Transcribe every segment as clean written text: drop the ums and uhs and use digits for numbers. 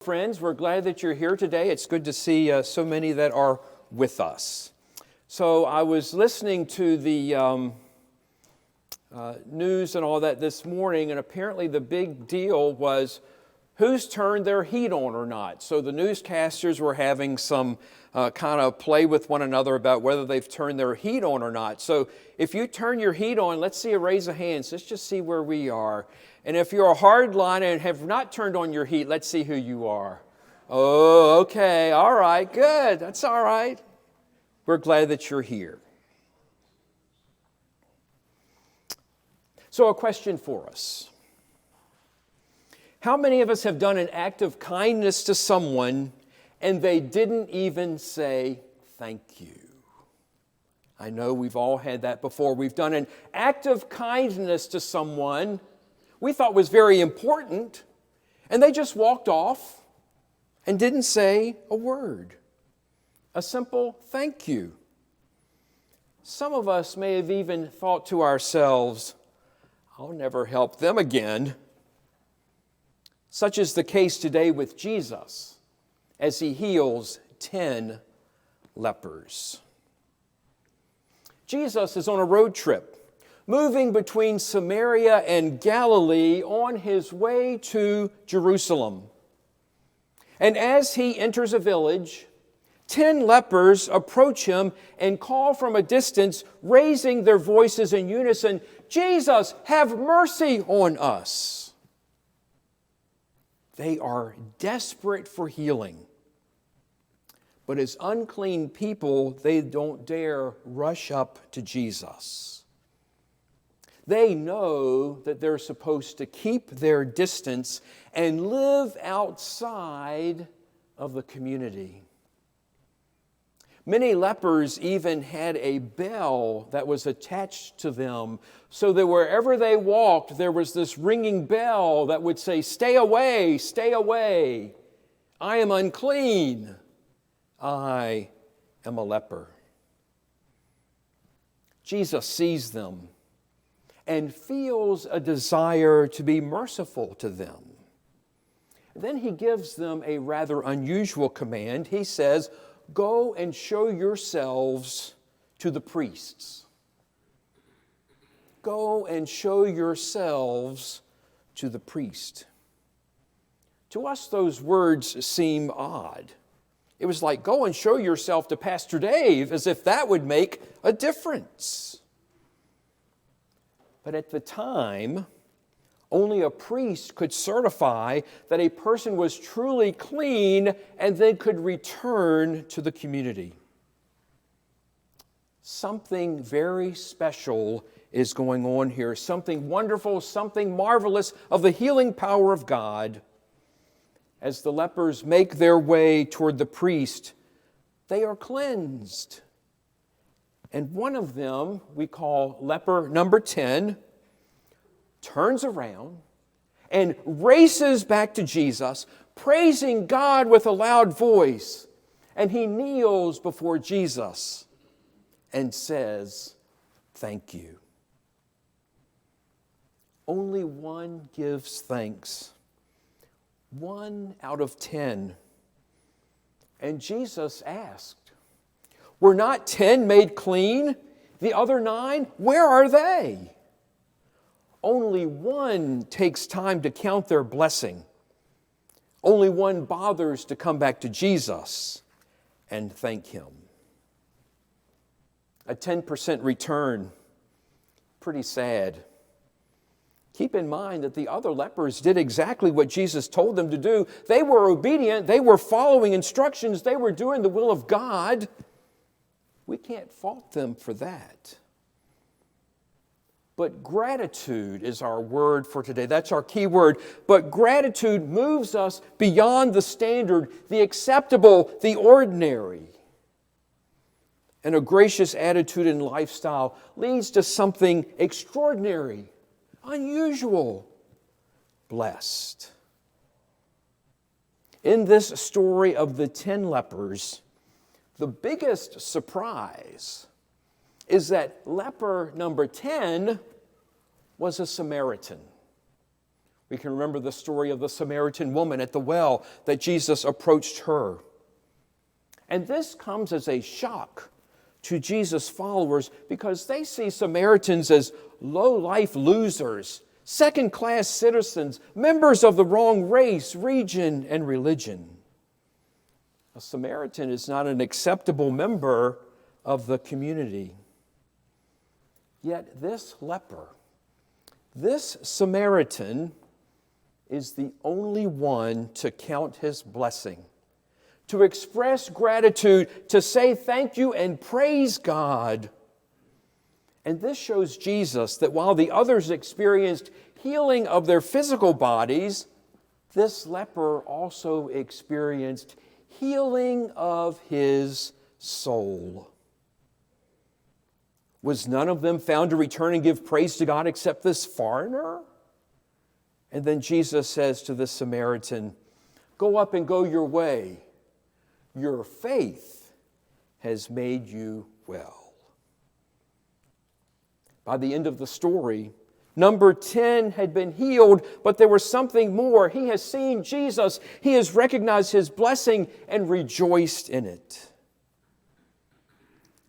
Friends, we're glad that you're here today. It's good to see so many that are with us. So I was listening to the news and all that this morning, and apparently the big deal was who's turned their heat on or not. So the newscasters were having some kind of play with one another about whether they've turned their heat on or not. So if you turn your heat on, let's see a raise of hands. Let's just see where we are. And if you're a hardliner and have not turned on your heat, let's see who you are. Oh, okay, all right, good. That's all right. We're glad that you're here. So a question for us. How many of us have done an act of kindness to someone and they didn't even say thank you? I know we've all had that before. We've done an act of kindness to someone we thought was very important, and they just walked off and didn't say a word. A simple thank you. Some of us may have even thought to ourselves, I'll never help them again. Such is the case today with Jesus as he heals 10 lepers. Jesus is on a road trip, moving between Samaria and Galilee on his way to Jerusalem. And as he enters a village, 10 lepers approach him and call from a distance, raising their voices in unison, Jesus, have mercy on us. They are desperate for healing. But as unclean people, they don't dare rush up to Jesus. They know that they're supposed to keep their distance and live outside of the community. Many lepers even had a bell that was attached to them, so that wherever they walked, there was this ringing bell that would say, stay away, stay away. I am unclean. I am a leper. Jesus sees them and feels a desire to be merciful to them. Then he gives them a rather unusual command. He says, go and show yourselves to the priests. Go and show yourselves to the priest. To us, those words seem odd. It was like, go and show yourself to Pastor Dave, as if that would make a difference. But at the time, only a priest could certify that a person was truly clean and then could return to the community. Something very special is going on here, something wonderful, something marvelous of the healing power of God. As the lepers make their way toward the priest, they are cleansed. And one of them, we call leper number 10, turns around and races back to Jesus, praising God with a loud voice. And he kneels before Jesus and says, thank you. Only one gives thanks. 1 out of 10. And Jesus asked, were not 10 made clean? The other 9, where are they? Only one takes time to count their blessing. Only one bothers to come back to Jesus and thank him. A 10% return, pretty sad. Keep in mind that the other lepers did exactly what Jesus told them to do. They were obedient, they were following instructions, they were doing the will of God. We can't fault them for that. But gratitude is our word for today. That's our key word. But gratitude moves us beyond the standard, the acceptable, the ordinary. And a gracious attitude and lifestyle leads to something extraordinary, unusual, blessed. In this story of the 10 lepers, the biggest surprise is that leper number 10 was a Samaritan. We can remember the story of the Samaritan woman at the well that Jesus approached her. And this comes as a shock to Jesus' followers because they see Samaritans as low-life losers, second-class citizens, members of the wrong race, region, and religion. A Samaritan is not an acceptable member of the community. Yet this leper, this Samaritan, is the only one to count his blessing, to express gratitude, to say thank you and praise God. And this shows Jesus that while the others experienced healing of their physical bodies, this leper also experienced healing of his soul. Was none of them found to return and give praise to God except this foreigner? And then Jesus says to the Samaritan, "Go up and go your way. Your faith has made you well." By the end of the story, number 10 had been healed, but there was something more. He has seen Jesus. He has recognized his blessing and rejoiced in it.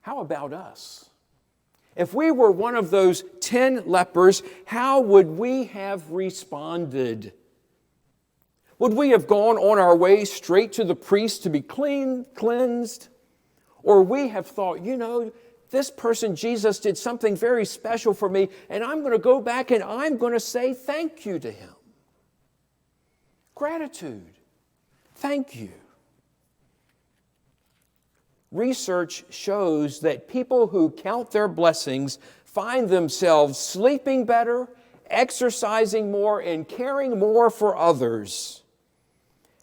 How about us? If we were one of those 10 lepers, how would we have responded? Would we have gone on our way straight to the priest to be cleansed? Or we have thought, this person, Jesus, did something very special for me, and I'm going to go back and I'm going to say thank you to him. Gratitude. Thank you. Research shows that people who count their blessings find themselves sleeping better, exercising more, and caring more for others.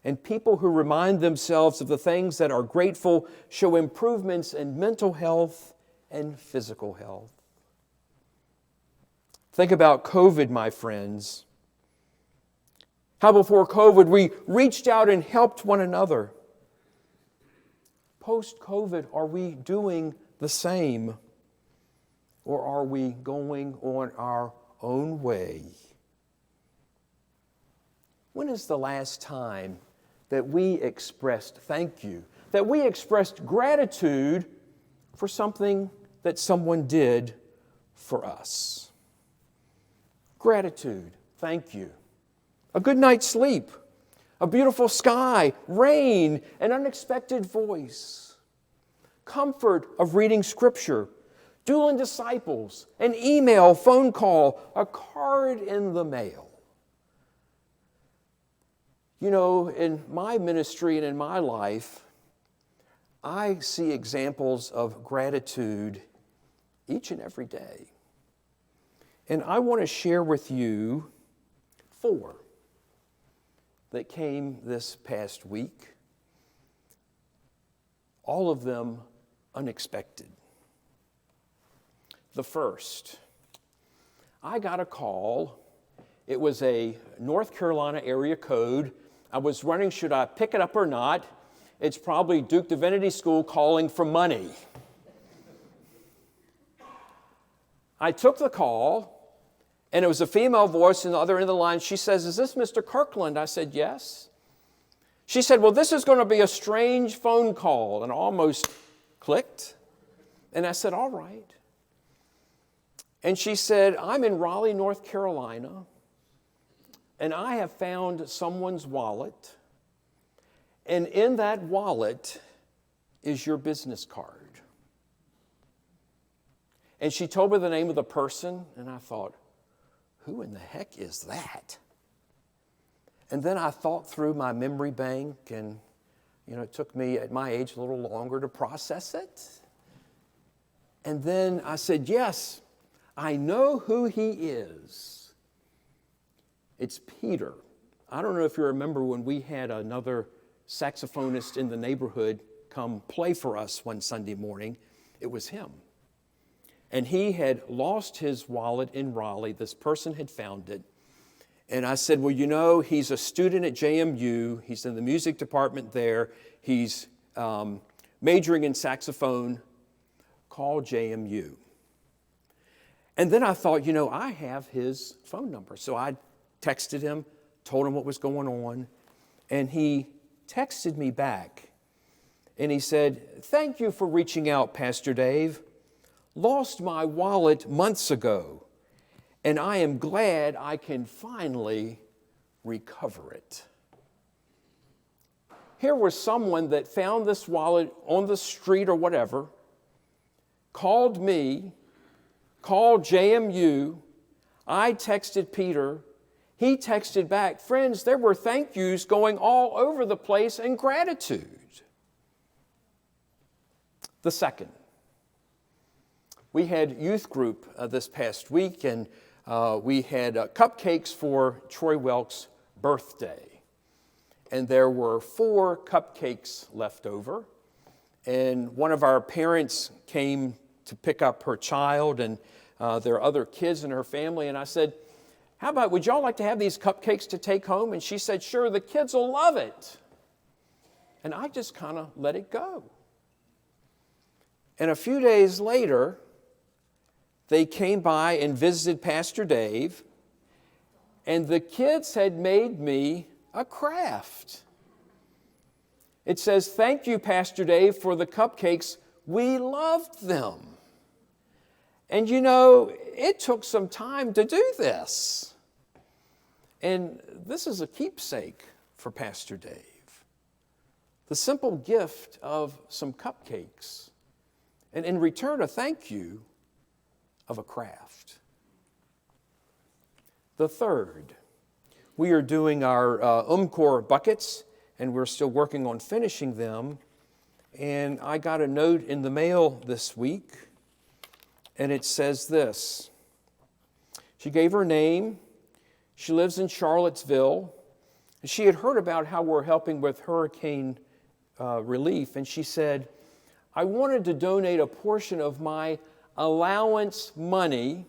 And people who remind themselves of the things that are grateful show improvements in mental health and physical health. Think about COVID, my friends. How before COVID we reached out and helped one another. Post-COVID, are we doing the same? Or are we going on our own way? When is the last time that we expressed thank you, that we expressed gratitude for something that someone did for us? Gratitude, thank you. A good night's sleep, a beautiful sky, rain, an unexpected voice, comfort of reading Scripture, dueling disciples, an email, phone call, a card in the mail. In my ministry and in my life, I see examples of gratitude each and every day. And I want to share with you 4 that came this past week, all of them unexpected. The first, I got a call. It was a North Carolina area code. I was wondering, should I pick it up or not? It's probably Duke Divinity School calling for money. I took the call. And it was a female voice on the other end of the line. She says, "Is this Mr. Kirkland?" I said, "Yes." She said, "Well, this is going to be a strange phone call." And I almost clicked. And I said, "All right." And she said, "I'm in Raleigh, North Carolina, and I have found someone's wallet. And in that wallet is your business card." And she told me the name of the person, and I thought, who in the heck is that? And then I thought through my memory bank, and it took me at my age a little longer to process it. And then I said, "Yes, I know who he is. It's Peter." I don't know if you remember when we had another saxophonist in the neighborhood come play for us one Sunday morning. It was him. And he had lost his wallet in Raleigh. This person had found it. And I said, "Well, he's a student at JMU. He's in the music department there. He's majoring in saxophone. Call JMU." And then I thought, I have his phone number. So I texted him, told him what was going on, and he texted me back. And he said, "Thank you for reaching out, Pastor Dave. Lost my wallet months ago, and I am glad I can finally recover it." Here was someone that found this wallet on the street or whatever, called me, called JMU. I texted Peter. He texted back. Friends, there were thank yous going all over the place and gratitude. The second, we had youth group this past week, and we had cupcakes for Troy Welk's birthday. And there were 4 cupcakes left over. And one of our parents came to pick up her child, and there are other kids in her family. And I said, "How about, would y'all like to have these cupcakes to take home?" And she said, "Sure, the kids will love it." And I just kind of let it go. And a few days later, they came by and visited Pastor Dave, and the kids had made me a craft. It says, "Thank you, Pastor Dave, for the cupcakes. We loved them." And you know, it took some time to do this. And this is a keepsake for Pastor Dave. The simple gift of some cupcakes. And in return, a thank you of a craft. The third, we are doing our Umpqua buckets, and we're still working on finishing them. And I got a note in the mail this week, and it says this. She gave her name. She lives in Charlottesville. She had heard about how we're helping with hurricane relief, and she said, "I wanted to donate a portion of my allowance money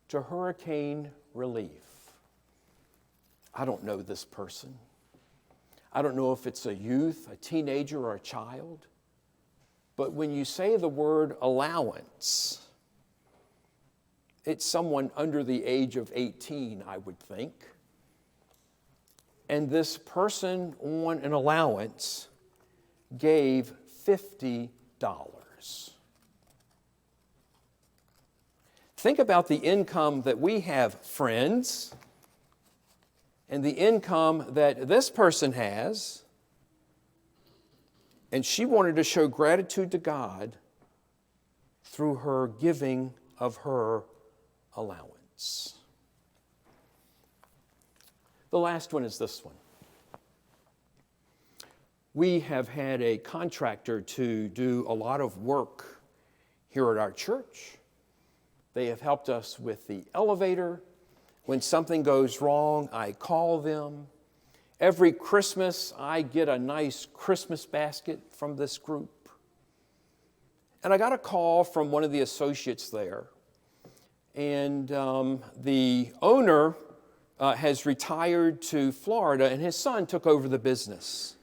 to hurricane relief." I don't know this person. I don't know if it's a youth, a teenager, or a child. But when you say the word allowance, it's someone under the age of 18, I would think. And this person on an allowance gave $50. Think about the income that we have, friends, and the income that this person has, and she wanted to show gratitude to God through her giving of her allowance. The last one is this one. We have had a contractor to do a lot of work here at our church. They have helped us with the elevator. When something goes wrong, I call them. Every Christmas, I get a nice Christmas basket from this group. And I got a call from one of the associates there. And the owner has retired to Florida, and his son took over the business.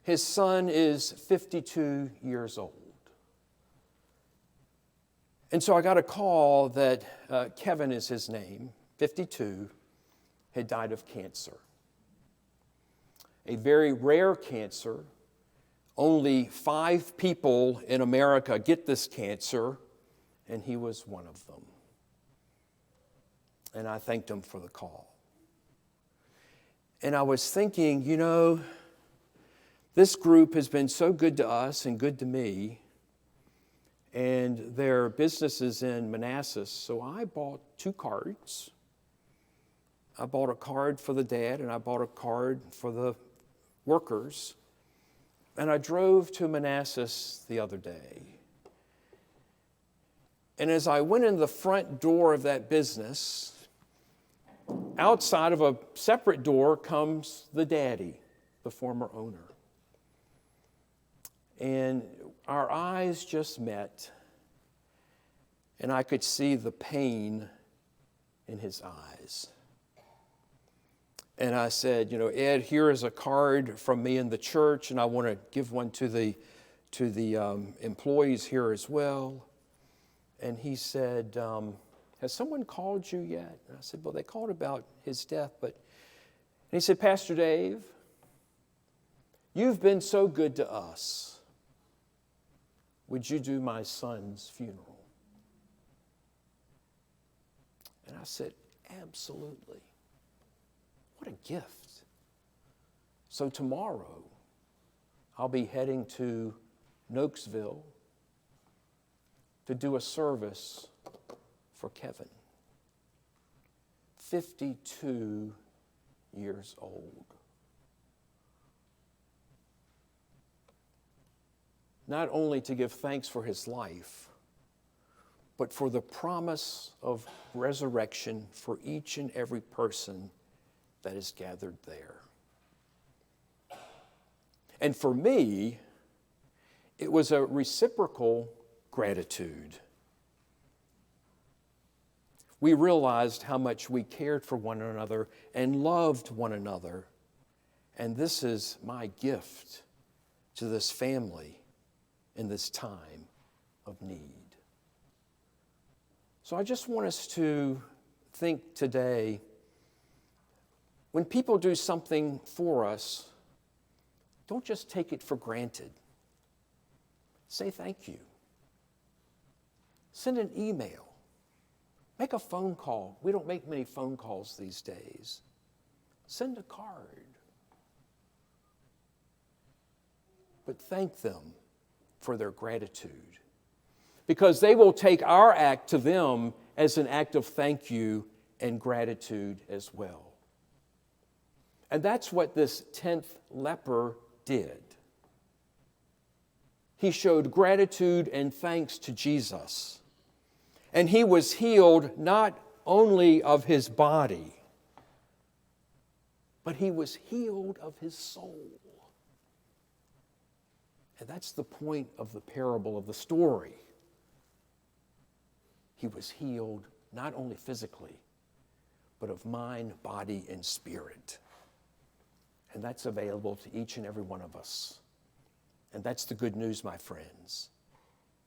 His son is 52 years old. And so I got a call that Kevin is his name, 52, had died of cancer. A very rare cancer. Only 5 people in America get this cancer, and he was one of them. And I thanked him for the call. And I was thinking, you know, this group has been so good to us and good to me, and their business is in Manassas, so I bought 2 cards. I bought a card for the dad, and I bought a card for the workers. And I drove to Manassas the other day. And as I went in the front door of that business, outside of a separate door comes the daddy, the former owner. And our eyes just met, and I could see the pain in his eyes. And I said, you know, Ed, here is a card from me in the church, and I want to give one to the employees here as well. And he said, has someone called you yet? And I said, well, they called about his death, but... And he said, Pastor Dave, you've been so good to us. Would you do my son's funeral? And I said, absolutely. What a gift. So tomorrow, I'll be heading to Nokesville to do a service for Kevin, 52 years old. Not only to give thanks for his life, but for the promise of resurrection for each and every person that is gathered there. And for me, it was a reciprocal gratitude. We realized how much we cared for one another and loved one another. And this is my gift to this family in this time of need. So I just want us to think today, when people do something for us, don't just take it for granted. Say thank you. Send an email. Make a phone call. We don't make many phone calls these days. Send a card. But thank them for their gratitude, because they will take our act to them as an act of thank you and gratitude as well. And that's what this 10th leper did. He showed gratitude and thanks to Jesus. And he was healed not only of his body, but he was healed of his soul. And that's the point of the parable of the story. He was healed not only physically, but of mind, body, and spirit. And that's available to each and every one of us. And that's the good news, my friends.